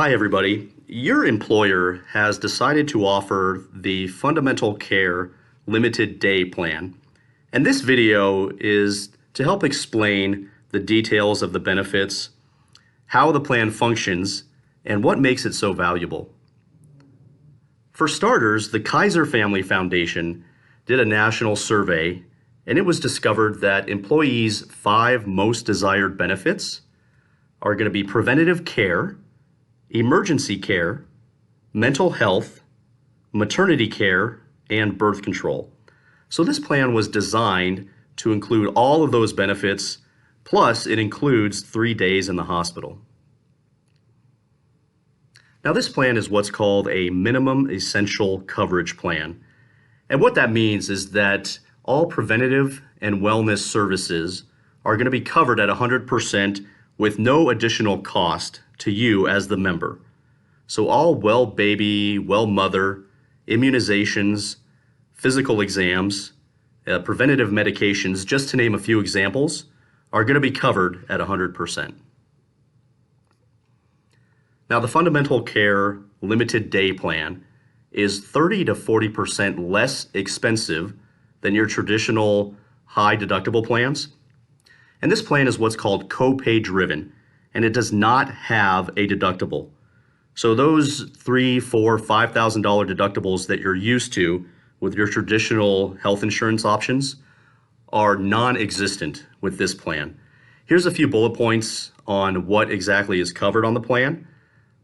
Hi, everybody. Your employer has decided to offer the Fundamental Care Limited Day Plan, and this video is to help explain the details of the benefits, how the plan functions, and what makes it so valuable. For starters, the Kaiser Family Foundation did a national survey, and it was discovered that employees' 5 most desired benefits are going to be preventative care, emergency care, mental health, maternity care, and birth control. So this plan was designed to include all of those benefits, plus it includes 3 days in the hospital. Now this plan is what's called a minimum essential coverage plan. And what that means is that all preventative and wellness services are going to be covered at 100% with no additional cost to you as the member. So all well baby, well mother, immunizations, physical exams, preventative medications, just to name a few examples, are going to be covered at 100%. Now the Fundamental Care Limited Day Plan is 30 to 40% less expensive than your traditional high deductible plans. And this plan is what's called copay driven, and it does not have a deductible. So those $3,000, $4,000, $5,000 deductibles that you're used to with your traditional health insurance options are non-existent with this plan. Here's a few bullet points on what exactly is covered on the plan.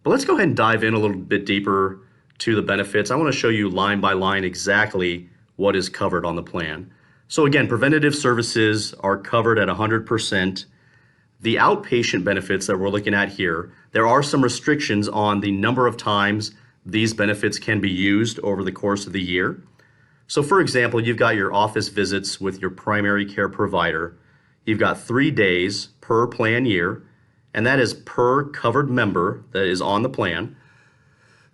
But let's go ahead and dive in a little bit deeper to the benefits. I want to show you line by line exactly what is covered on the plan. So again, preventative services are covered at 100%. The outpatient benefits that we're looking at here, there are some restrictions on the number of times these benefits can be used over the course of the year. So for example, you've got your office visits with your primary care provider. You've got 3 days per plan year, and that is per covered member that is on the plan.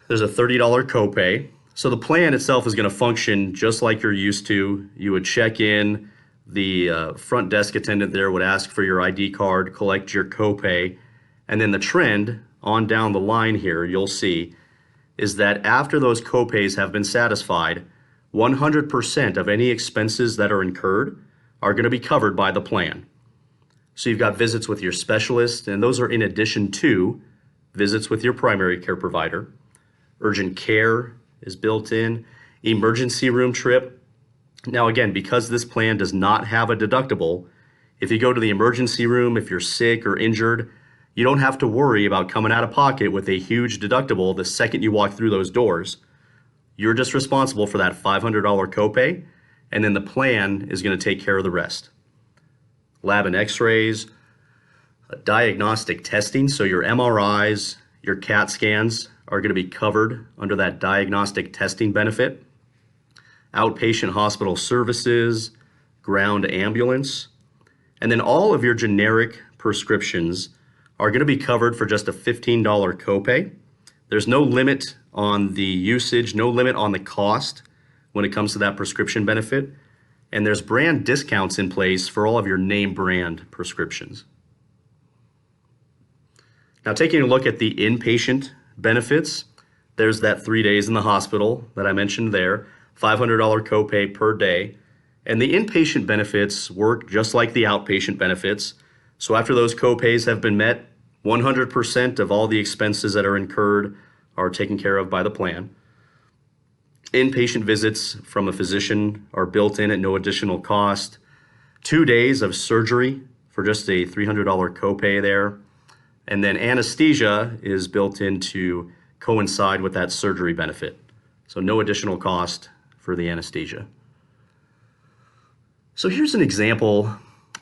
There's a $30 copay. So the plan itself is going to function just like you're used to. You would check in, the front desk attendant there would ask for your ID card, collect your copay, and then the trend on down the line here, you'll see, is that after those copays have been satisfied, 100% of any expenses that are incurred are going to be covered by the plan. So you've got visits with your specialist, and those are in addition to visits with your primary care provider. Urgent care is built in, emergency room trip. Now again, because this plan does not have a deductible, if you go to the emergency room, if you're sick or injured, you don't have to worry about coming out of pocket with a huge deductible the second you walk through those doors. You're just responsible for that $500 copay, and then the plan is going to take care of the rest. Lab and x-rays, diagnostic testing, so your MRIs, your CAT scans are going to be covered under that diagnostic testing benefit. Outpatient hospital services, ground ambulance, and then all of your generic prescriptions are going to be covered for just a $15 copay. There's no limit on the usage, no limit on the cost when it comes to that prescription benefit, and there's brand discounts in place for all of your name brand prescriptions. Now taking a look at the inpatient benefits, there's that 3 days in the hospital that I mentioned there, $500 copay per day. And the inpatient benefits work just like the outpatient benefits. So after those copays have been met, 100% of all the expenses that are incurred are taken care of by the plan. Inpatient visits from a physician are built in at no additional cost. 2 days of surgery for just a $300 copay there. And then anesthesia is built in to coincide with that surgery benefit. So no additional cost for the anesthesia. So here's an example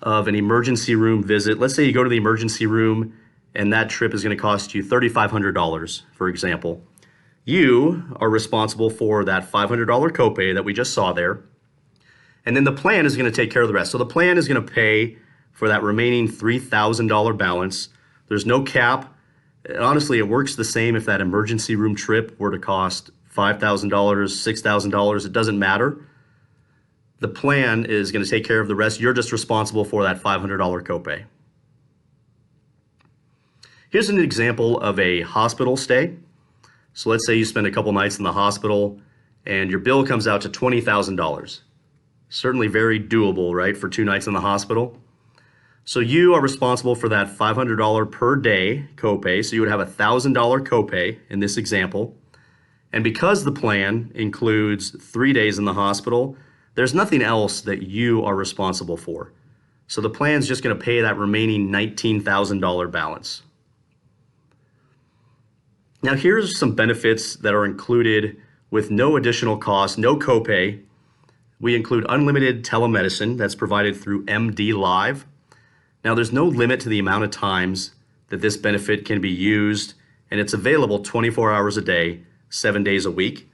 of an emergency room visit. Let's say you go to the emergency room and that trip is going to cost you $3,500, for example. You are responsible for that $500 copay that we just saw there. And then the plan is going to take care of the rest. So the plan is going to pay for that remaining $3,000 balance. There's no cap. And honestly, it works the same if that emergency room trip were to cost $5,000, $6,000, it doesn't matter. The plan is going to take care of the rest. You're just responsible for that $500 copay. Here's an example of a hospital stay. So let's say you spend a couple nights in the hospital and your bill comes out to $20,000. Certainly very doable, right, for 2 nights in the hospital. So you are responsible for that $500 per day copay. So you would have a $1,000 copay in this example. And because the plan includes 3 days in the hospital, there's nothing else that you are responsible for. So the plan's just going to pay that remaining $19,000 balance. Now here's some benefits that are included with no additional cost, no copay. We include unlimited telemedicine that's provided through MD Live. Now there's no limit to the amount of times that this benefit can be used, and it's available 24 hours a day, 7 days a week.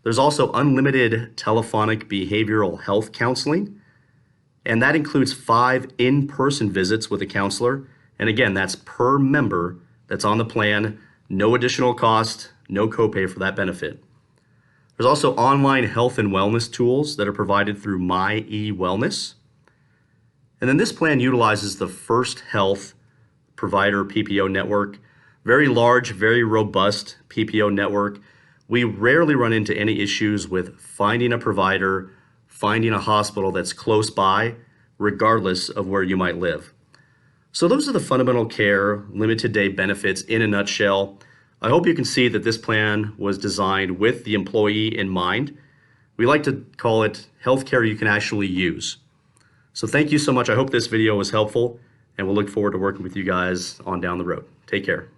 There's also unlimited telephonic behavioral health counseling, and that includes 5 in-person visits with a counselor. And again, that's per member that's on the plan. No additional cost, no copay for that benefit. There's also online health and wellness tools that are provided through meical. And then this plan utilizes the First Health provider PPO network. Very large, very robust PPO network. We rarely run into any issues with finding a provider, finding a hospital that's close by, regardless of where you might live. So those are the fundamental care limited day benefits in a nutshell. I hope you can see that this plan was designed with the employee in mind. We like to call it healthcare you can actually use. So thank you so much. I hope this video was helpful, and we'll look forward to working with you guys on down the road. Take care.